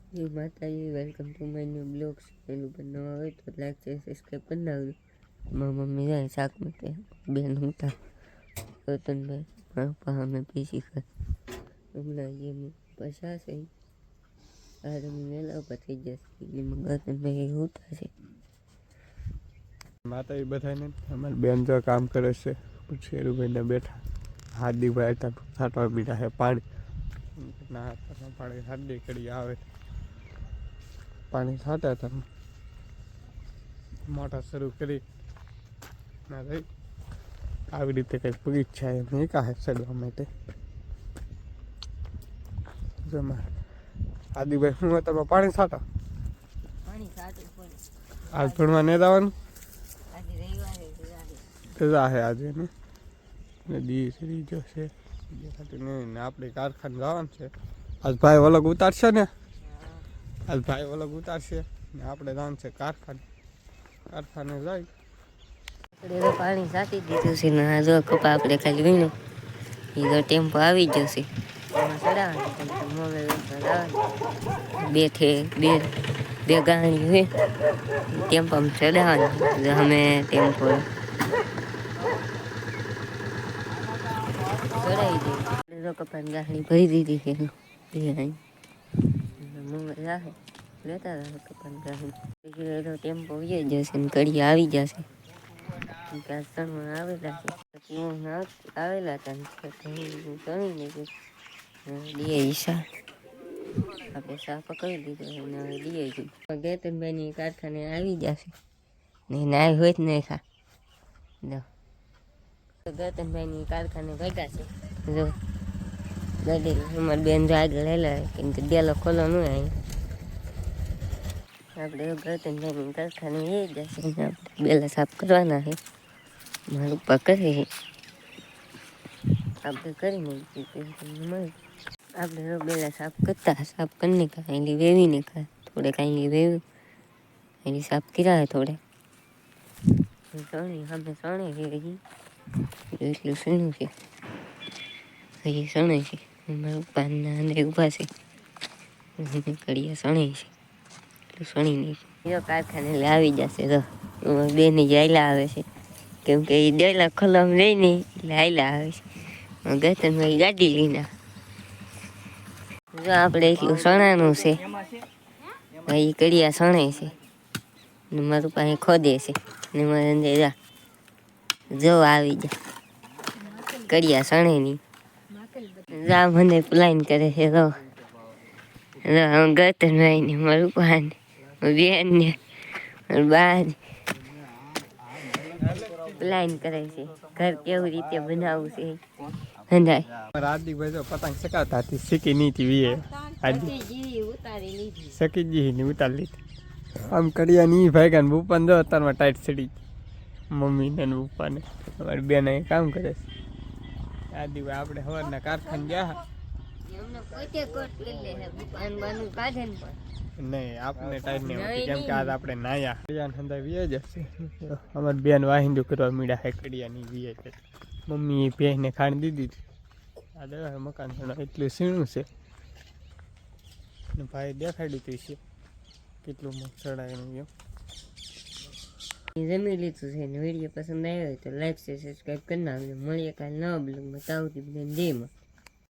જય માતાજી, welcome to my new blog. પેલું પણ નવા હોય તો લાઈક છે સબસ્ક્રાઈબ કરી નાખજો. મારા મમ્મી જાય શાક માટે, બેન હતા ગૌતમભાઈ મારા પપ્પા અમે પીસી કર હમણાં જે પૈસા છે આ તમે મેલા ઉપર થઈ જશે એટલે ગૌતમભાઈ ઉતા છે. માતા બધાને અમારે બેન જો કામ કરે છે, શેરુભાઈને બેઠા હાર્દિકભાઈ છાંટવા બીજા છે પાણી ના પાણી હાર્દિક કરી આવે પાણી છાંટા તમે મોટર શરૂ કરી ના રહી આવી રીતે કંઈક પરીક્ષા એ નહીં કાહે ચડવા માટે. હાર્દિકભાઈ શું તમે પાણી છાંટા આજ ભણવા નહીં જવાનું જાહે આજે ને દી શ્રી જશે આપણે કારખાને જવાનું છે. આજ ભાઈ વલગ ઉતારશે ને આજ ભાઈ વલગ ઉતારશે ને આપણે જવાનું છે કારખાને જાય. પાણી સાટી દીધું છે ને આ જો કપા આપણે ખાલી વીણું એ તો ટેમ્પો આવી જશે એમાં ચડાવવાનું બે ગાણી હોય ટેમ્પોમાં ચડાવવાનું અમે ટેમ્પો ચડાવી દઈએ કપાની ગાડી ભરી દીધી છે લેતા કપાની ગાડી ટેમ્પો વી જશે ને કડી આવી જશે. આવેલા હતા આપણે સા પકડી દીધો ગેતનભાઈની કારખાને આવી જશે ને ના હોય જ નહીં ખા ગૌતમભાઈની કારખાને ભેગા છે. જો ગાડી અમારે બેન જો આગળ હેલા કેમ કે ડેલો ખોલો ન હોય આપણે ગૌતમભાઈની કારખાને એ જશે આપણે બેલા સાફ કરવાના છે. મારું પપ્પા કરે છે આપણે કરી નાખીએ આપણે બેલા સાફ કરતા સાફ કરીને કાંઈ વેવીને ખા થોડે કાંઈ વેવ્યું એની સાફ કર્યા થોડે સણી સામે સણે છે હજી એટલું સણ્યું છે હજી સણે છે. મારા પપ્પાના અંદર ઊભા છે કડિયા સણે છે એટલું સણી નહીં એ કારખાને આવી જશે તો બેની જ આયલા આવે છે કેમ કે એ ડેલા ખોલામ લઈને એટલે આયલા આવે છે. ગૌતમભાઈ ગાડી લઈને જો આપણે એટલું સણાનું છે એ કડિયા સણે છે ને મારું પાસે ખોદે છે ને મારે અંદર જો આવી જા કડિયા સણે નહીં જા મને પ્લાન કરે છે તો ગૌતમભાઈ ને મારું પાસે બેન ને બા પ્લાન કરે છે ઘર કેવી રીતે બનાવવું છે. હાર્દિકભાઈ જો પતંગ ચકાવતા હતી શીખી નહીં હતી વીએ શકી જી ને ઉતારી લીધી આમ કડિયા નહીં ભાઈ ને બુપાને જો અત્યારમાં ટાઈટ ચડી મમ્મીને ને બુપાને અમારી બેન અહીં કામ કરે છે. હાર્દિકભાઈ આપણે સવારના કારખાને ગયા નહીં આપણને ટાઈમ નહીં હોતી કેમ કે આજ આપણે નાયા કડિયા અંદર વીએ જશે અમારી બેન વાહિંદુ કરવા મીડા હે કડિયાની વીએ છે. મમ્મી પહેને ખાણી દીધી આ દવા મકાન એટલું સીણું છે ને ભાઈ દેખાડ્યું હતું છે કેટલું મગ ચડાવેલું એમ જમી લીધું છે ને વિડીયો પસંદ આવ્યો હોય તો લાઈક છે સબસ્ક્રાઈબ કરી નાખજો. મળીએ કાલે નવા બ્લોગમાં તાવથી બધાને જયમાં.